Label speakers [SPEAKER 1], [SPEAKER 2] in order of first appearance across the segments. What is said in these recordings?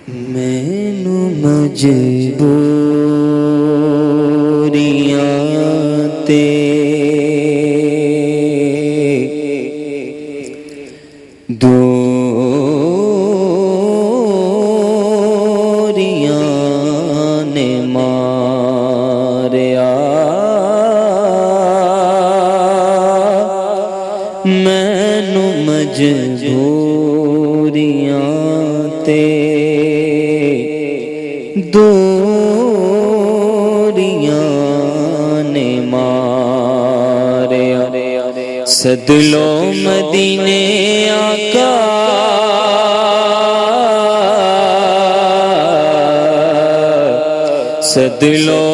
[SPEAKER 1] मैनू मजबूरियां ते दूरियां ने मारिया। मैनू मजबूरियां ते दूरियां ने मारिया। सदलो मदीने आका सदलो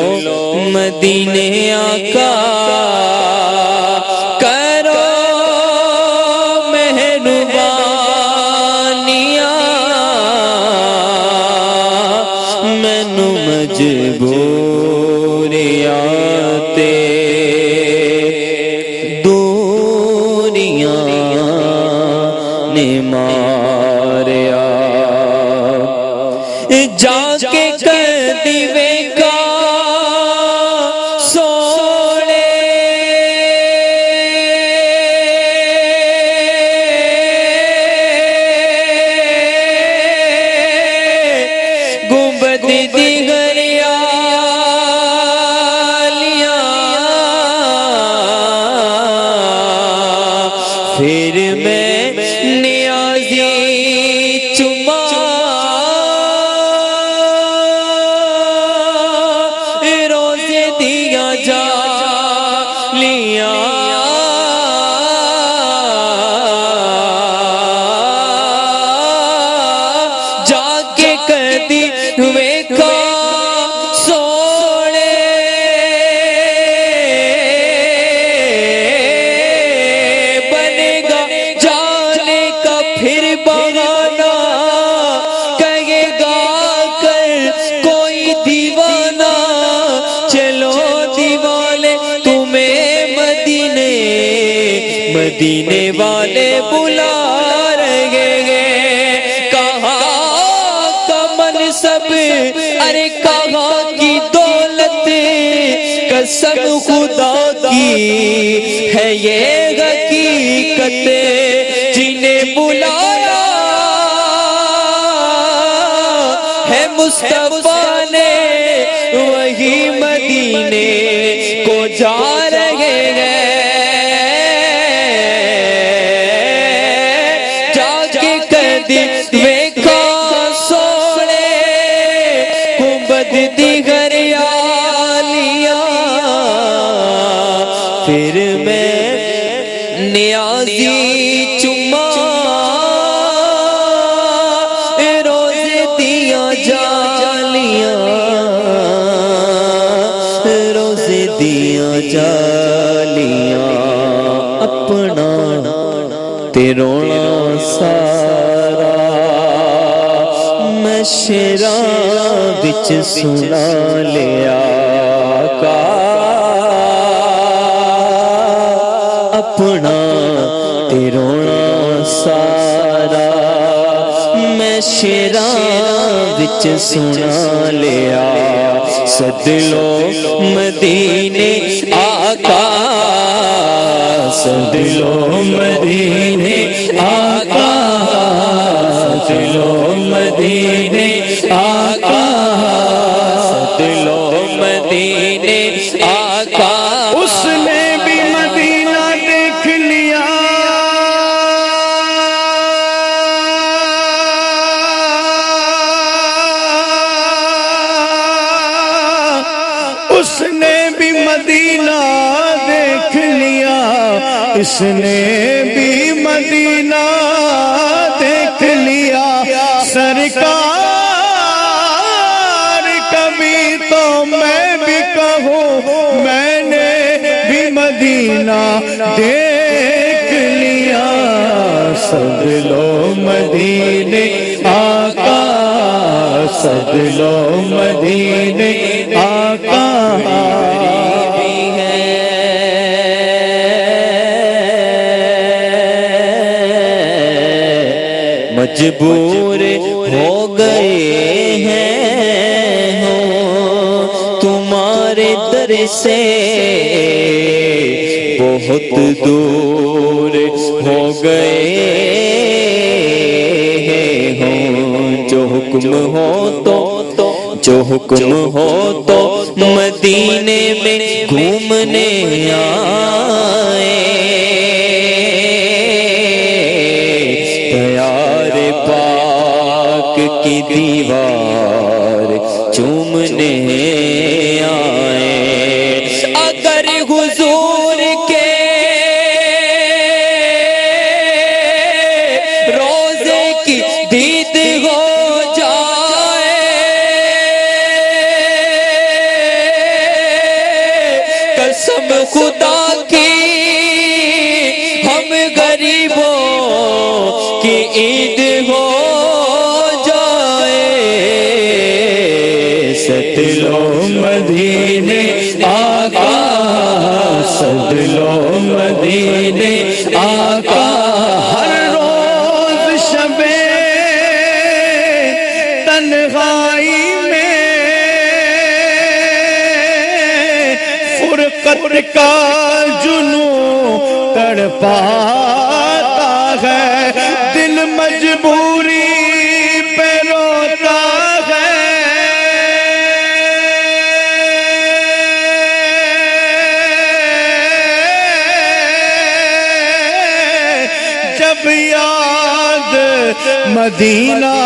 [SPEAKER 1] मदीने आका करो मेहरबानियां। मैनू मजबूरियां ते दूरियां ने मारिया। जाके कर दिवेगा सोने गुंबद दी गरियालियां। फिर मैं नियाज़ी चुमा रोज़े दिया जालियां। जाके कदी वेखा सोने बनेगा जाने का फिर बहाना। कहेगा कर कोई दीवाना चलो दीवाने तुम्हें मदीने मदीने वाले बुला रहे हैं। कहाँ का मनसब अरे कहाँ की दौलत कसम खुदा की है ये हकीकत। जिन्हें बुलाया है मुस्तफा ने वही मदीने को जा रहे हैं। जाके कदी वेखा सोने गुंबद दी गरियालियां। फिर मैं नियाज़ी चुमा रोज़े दिया जालियां। रोज़े दिया जालियां। अपना ते रोना सारा मैं शेरां विच सुना लिया का। अपना ते रोना सारा मैं शेरां विच सुना लिया। सदलो मदीने आका सदलो मदीने आका सदलो मदीने आका सदलो मदीने आका।
[SPEAKER 2] उसने भी मदीना देख लिया उसने भी मदीना देख लिया। इसने भी मदीना देख लिया। सरकार कभी तो मैं भी कहूँ मैंने भी मदीना देख लिया। सदलो मदीने आका सदलो मदीने आका।
[SPEAKER 1] मजबूर हो गए गए हैं हो, तुम्हारे दर से बहुत दूर हो गए हैं हो। जो हुक्म हो तो मदीने में घूमने आए, प्यारे पाक की दीवार चूमने आए। अगर हुजूर के रोज़े की दीद हो जाए, कसम खुदा की हम गरीबों की ईद हो जाए।
[SPEAKER 2] सदलो मदीने आका, सदलो मदीने आका। हर रोज शबे तन्हाई में फुरकत का जुनू तड़पाता है, दिल मजबूरी पे रोता है। जब याद मदीना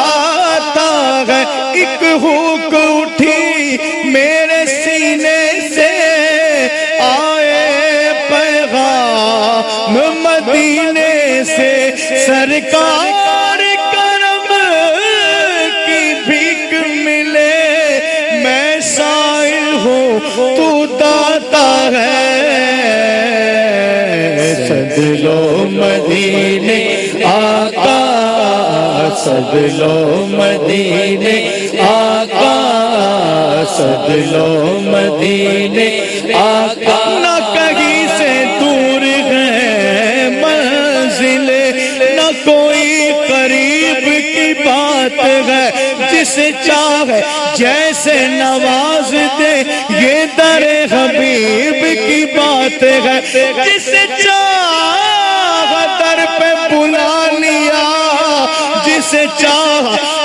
[SPEAKER 2] आता है, एक हुक उठी मेरे सीने से, आए पैगाम मदीने से। सरकार करम की भीख मिले, मैं साइल हूँ तू दाता है। सदलो मदीने आका, सदलो मदीने आका, सदलो मदीने आका। न कहीं से दूर है मंजिले, न कोई करीब की बात है। जिसे चाहे जैसे नवाज दे, ये दर हबीब की बात है। जिसे चाह दर पे बुला लिया, जिसे चाह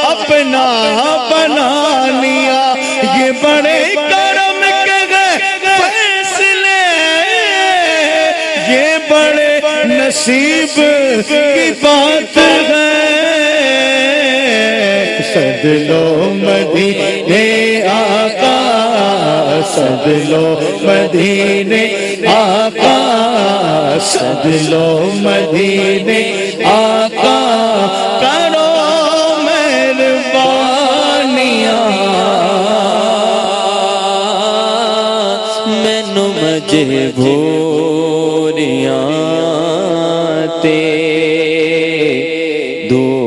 [SPEAKER 2] अपना बना लिया। ये बड़े करम के गए फैसले, ये बड़े नसीब की बात है। सदलो मदीने आका, सदलो मदीने आका, सदलो मदीने आका। करो मेहरबानियां,
[SPEAKER 1] मैनू मजबूरियां ते दूर